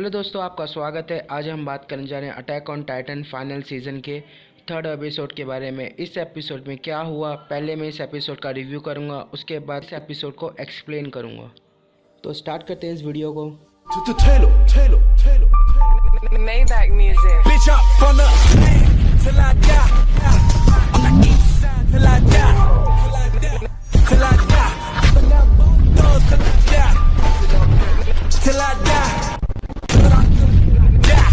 Hello दोस्तों, आपका स्वागत है। आज हम बात करने जा रहे हैं attack on Titan final season के थर्ड एपिसोड के बारे में। इस एपिसोड में क्या हुआ, पहले मैं इस एपिसोड का रिव्यू करूंगा, उसके बाद इस एपिसोड को एक्सप्लेन करूंगा। तो स्टार्ट करते हैं इस वीडियो को। Maybach music. Bitch up from the till I die. On the east side till I die. Till I die. From that bulldoze till I die. Till I die. Die.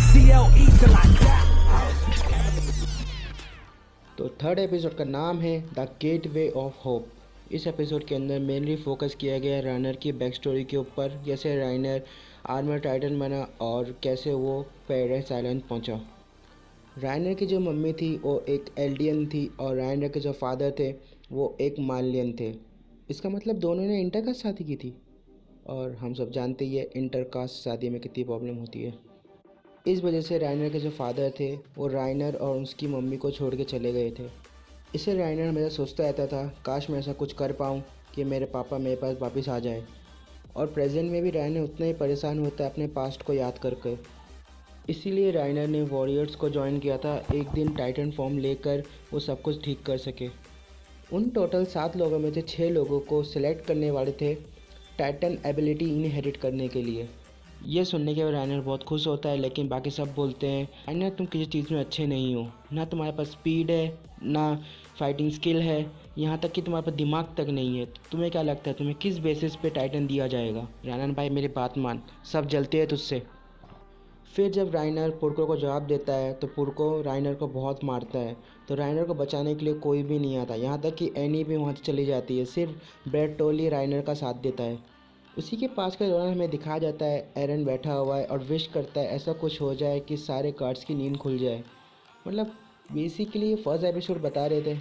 CLE till I die. तो third episode का नाम है the gateway of hope. इस episode के अंदर mainly focus किया गया राइनर की बैक स्टोरी के ऊपर, जैसे राइनर आर्मर टाइटन बना और कैसे वो पैराडाइज आइलैंड पहुंचा। राइनर की जो मम्मी थी वो एक एल्डियन थी और राइनर के जो फादर थे वो एक मालियन थे। इसका मतलब दोनों ने इंटरकास्ट शादी की थी, और हम सब जानते ही है इंटरकास्ट शादी में कितनी प्रॉब्लम होती है। इस वजह से राइनर के जो फादर थे वो राइनर और उसकी मम्मी को छोड़ के चले गए थे। इससे राइनर हमेशा सोचता रहता था, काश मैं ऐसा कुछ कर पाऊँ कि मेरे पापा मेरे पास वापस आ जाए। और प्रेजेंट में भी राइनर उतना ही परेशान होता है अपने पास्ट को याद करके। इसीलिए राइनर ने वॉरियर्स को ज्वाइन किया था, एक दिन टाइटन फॉर्म लेकर वो सब कुछ ठीक कर सके। उन टोटल 7 लोगों में से 6 लोगों को सिलेक्ट करने वाले थे टाइटन एबिलिटी इनहेरिट करने के लिए। ये सुनने के बाद राइनर बहुत खुश होता है, लेकिन बाकी सब बोलते हैं राइनर तुम किसी चीज़ में अच्छे नहीं हो, ना तुम्हारे पास स्पीड है ना फाइटिंग स्किल है, यहाँ तक कि तुम्हारे पास दिमाग तक नहीं है। तुम्हें क्या लगता है तुम्हें किस बेसिस पे टाइटन दिया जाएगा? राइनर भाई मेरी बात मान, सब जलते हैं तुझसे। फिर जब राइनर पुरको को जवाब देता है तो पुरको राइनर को बहुत मारता है, तो राइनर को बचाने के लिए कोई भी नहीं आता, यहाँ तक कि एनी भी वहाँ से चली जाती है। सिर्फ ब्रैड टोली राइनर का साथ देता है। उसी के पास का दौरान हमें दिखाया जाता है एरन बैठा हुआ है और विश करता है ऐसा कुछ हो जाए कि सारे गार्ड्स की नींद खुल जाए। मतलब बेसिकली फर्स्ट एपिसोड बता रहे थे।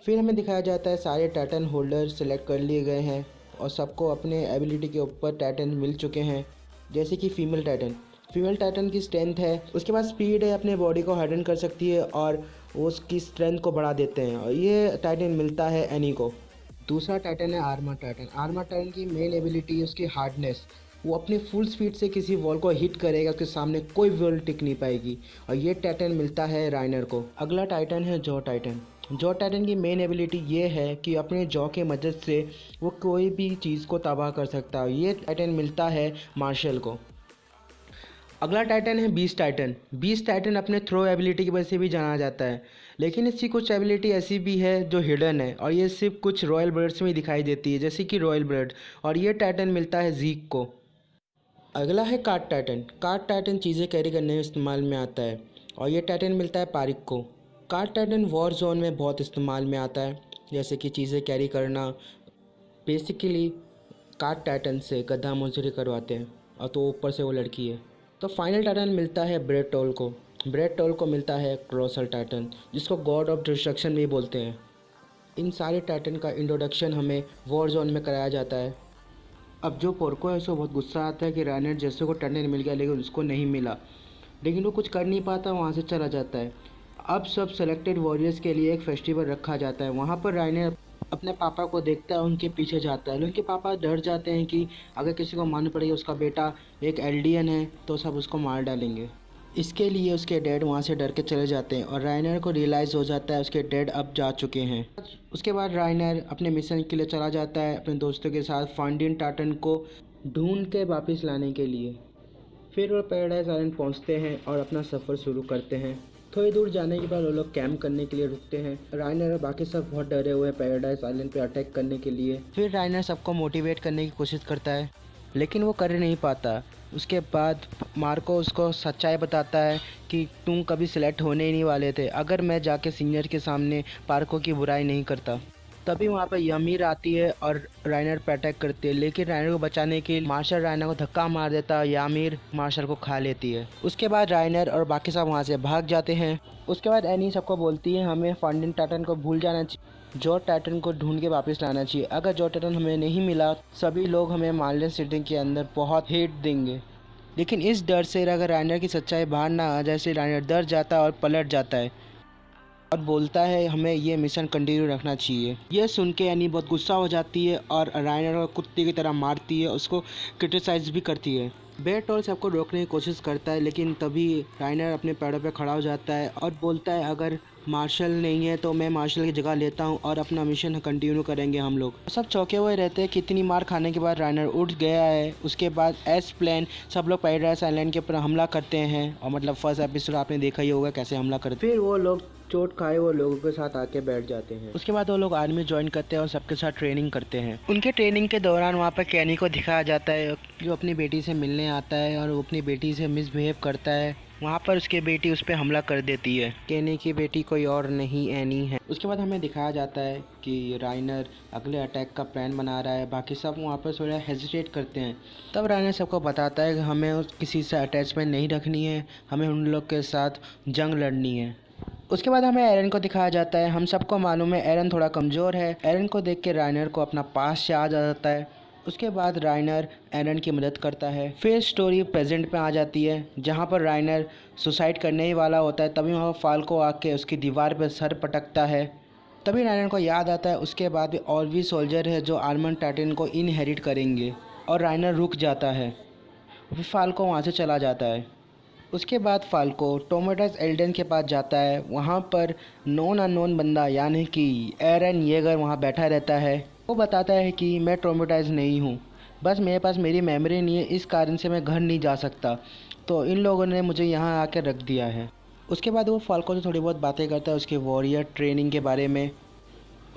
फिर हमें दिखाया जाता है सारे टाइटन होल्डर सेलेक्ट कर लिए गए हैं और सबको अपने एबिलिटी के ऊपर टाइटन मिल चुके हैं। जैसे कि फीमेल टाइटन की स्ट्रेंथ है, उसके बाद स्पीड है, अपने बॉडी को हार्डन कर सकती है और वो उसकी स्ट्रेंथ को बढ़ा देते हैं, और ये टाइटन मिलता है एनी को। दूसरा टाइटन है आर्मर टाइटन की मेन एबिलिटी है उसकी हार्डनेस। वो अपने फुल स्पीड से किसी वॉल को हिट करेगा, उसके सामने कोई वॉल टिक नहीं पाएगी, और ये टाइटन मिलता है राइनर को। अगला टाइटन है जॉ टाइटन की मेन एबिलिटी ये है कि अपने जॉ के मदद से वो कोई भी चीज़ को तबाह कर सकता है। ये टाइटन मिलता है मार्शल को। अगला टाइटन है बीस्ट टाइटन अपने थ्रो एबिलिटी की वजह से भी जाना जाता है, लेकिन इसकी कुछ एबिलिटी ऐसी भी है जो हिडन है, और ये सिर्फ कुछ रॉयल ब्लड्स में दिखाई देती है, जैसे कि रॉयल ब्लड, और ये टाइटन मिलता है ज़ीक को। अगला है कार्ड टाइटन चीज़ें कैरी करने में इस्तेमाल में आता है, और ये टाइटन मिलता है पारिक को। कार्ड टाइटन वॉर जोन में बहुत इस्तेमाल में आता है, जैसे कि चीज़ें कैरी करना। बेसिकली कार्ड टाइटन से गधा मुजरी करवाते हैं, और तो ऊपर से वो लड़की है। तो फाइनल टाइटन मिलता है ब्रेड टोल को मिलता है क्रोसल टाइटन, जिसको गॉड ऑफ डिस्ट्रक्शन भी बोलते हैं। इन सारे टाइटन का इंट्रोडक्शन हमें वॉर जोन में कराया जाता है। अब जो पोर्को है उसको बहुत गुस्सा आता है कि राइनर जैसे को टाइटन मिल गया लेकिन उसको नहीं मिला, लेकिन वो कुछ कर नहीं पाता, वहाँ से चला जाता है। अब सब सेलेक्टेड वॉरियर्स के लिए एक फेस्टिवल रखा जाता है। वहाँ पर राइनर अपने पापा को देखता है, उनके पीछे जाता है। उनके पापा डर जाते हैं कि अगर किसी को मालूम पड़ेगा उसका बेटा एक एल्डियन है तो सब उसको मार डालेंगे। इसके लिए उसके डैड वहाँ से डर के चले जाते हैं, और राइनर को रियलाइज़ हो जाता है उसके डैड अब जा चुके हैं। उसके बाद राइनर अपने मिशन के लिए चला जाता है अपने दोस्तों के साथ फाउंटेन टाइटन को ढूंढ के वापस लाने के लिए। फिर वो पैराडाइज आइलैंड पहुँचते हैं और अपना सफ़र शुरू करते हैं। थोड़ी दूर जाने के बाद वो लोग कैंप करने के लिए रुकते हैं। राइनर और बाकी सब बहुत डरे हुए हैं पैराडाइज आइलैंड पे अटैक करने के लिए। फिर राइनर सबको मोटिवेट करने की कोशिश करता है, लेकिन वो कर नहीं पाता। उसके बाद मार्को उसको सच्चाई बताता है कि तुम कभी सिलेक्ट होने ही नहीं वाले थे, अगर मैं जाके सीनियर के सामने पार्को की बुराई नहीं करता। तभी वहाँ पर यमीर आती है और राइनर पर अटैक करती है, लेकिन राइनर को बचाने के लिए मार्शल राइनर को धक्का मार देता है, यामीर मार्शल को खा लेती है। उसके बाद राइनर और बाकी सब वहाँ से भाग जाते हैं। उसके बाद एनी सबको बोलती है हमें फाउंटेन टाइटन को भूल जाना चाहिए, जॉ टाइटन को ढूंढ के वापस लाना चाहिए। अगर जॉ टाइटन हमें नहीं मिला सभी लोग हमें मार्लिन सिटी के अंदर बहुत हेट देंगे। लेकिन इस डर से अगर राइनर की सच्चाई बाहर ना आ जाए, से राइनर डर जाता है और पलट जाता है और बोलता है हमें ये मिशन कंटिन्यू रखना चाहिए। ये सुन के एनी बहुत गुस्सा हो जाती है और राइनर को कुत्ते की तरह मारती है, उसको क्रिटिसाइज भी करती है। बेरटोल्ड सबको रोकने की कोशिश करता है, लेकिन तभी राइनर अपने पैरों पे खड़ा हो जाता है और बोलता है अगर मार्शल नहीं है तो मैं मार्शल की जगह लेता हूं और अपना मिशन कंटिन्यू करेंगे हम लोग। सब चौंके हुए रहते हैं कि इतनी मार खाने के बाद राइनर उठ गया है। उसके बाद एस प्लान सब लोग पैराडाइज आइलैंड के ऊपर हमला करते हैं और मतलब फर्स्ट एपिसोड आपने देखा ही होगा कैसे हमला करते हैं। फिर वो लोग चोट खाए वो लोगों के साथ आके बैठ जाते हैं। उसके बाद वो लोग आर्मी ज्वाइन करते हैं और सबके साथ ट्रेनिंग करते हैं। उनके ट्रेनिंग के दौरान वहाँ पर कैनी को दिखाया जाता है जो अपनी बेटी से मिलने आता है और वो अपनी बेटी से मिसबिहेव करता है। वहाँ पर उसकी बेटी उस पर हमला कर देती है। कैनी की बेटी कोई और नहीं एनी है। उसके बाद हमें दिखाया जाता है कि राइनर अगले अटैक का प्लान बना रहा है। बाकी सब वहाँ पर थोड़ा हेजिटेट करते हैं। तब राइनर सबको बताता है कि हमें किसी से अटैचमेंट नहीं रखनी है, हमें उन लोग के साथ जंग लड़नी है। उसके बाद हमें एरन को दिखाया जाता है। हम सबको मालूम है एरन थोड़ा कमज़ोर है। एरन को देख के राइनर को अपना पास याद आ जाता है। उसके बाद राइनर एरन की मदद करता है। फिर स्टोरी प्रेजेंट में आ जाती है जहाँ पर राइनर सुसाइड करने ही वाला होता है। तभी वहाँ फाल्को आके उसकी दीवार पर सर पटकता है। तभी राइनर को याद आता है उसके बाद भी और भी सोल्जर है जो आर्मर टाइटन को इनहेरिट करेंगे और राइनर रुक जाता है। फिर फाल्को वहाँ से चला जाता है। उसके बाद फाल्को टोमेटास एल्डन के पास जाता है। वहाँ पर नॉन अननोन बंदा यानी कि एरन येगर वहाँ बैठा रहता है। वो बताता है कि मैं ट्रोमेटाइज नहीं हूँ, बस मेरे पास मेरी मेमोरी नहीं है, इस कारण से मैं घर नहीं जा सकता, तो इन लोगों ने मुझे यहाँ आके रख दिया है। उसके बाद वो फाल्को से थोड़ी बहुत बातें करता है उसके वॉरियर ट्रेनिंग के बारे में।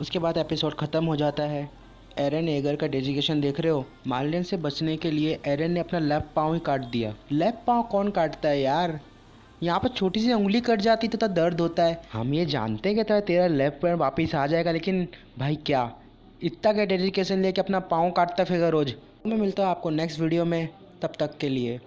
उसके बाद एपिसोड ख़त्म हो जाता है। एरन येगर का डेडिकेशन देख रहे हो। मार्लिन से बचने के लिए एरन ने अपना लेफ्ट पाँव ही काट दिया। लेफ्ट पाँव कौन काटता है यार, यहाँ पर छोटी सी उंगली कट जाती तो दर्द होता है। हम ये जानते हैं कि तेरा लेफ्ट पैर वापस आ जाएगा, लेकिन भाई क्या इतना क्या डेडिकेशन लेके अपना पाँव काटता फिर रोज़। मैं मिलता हूँ आपको नेक्स्ट वीडियो में, तब तक के लिए।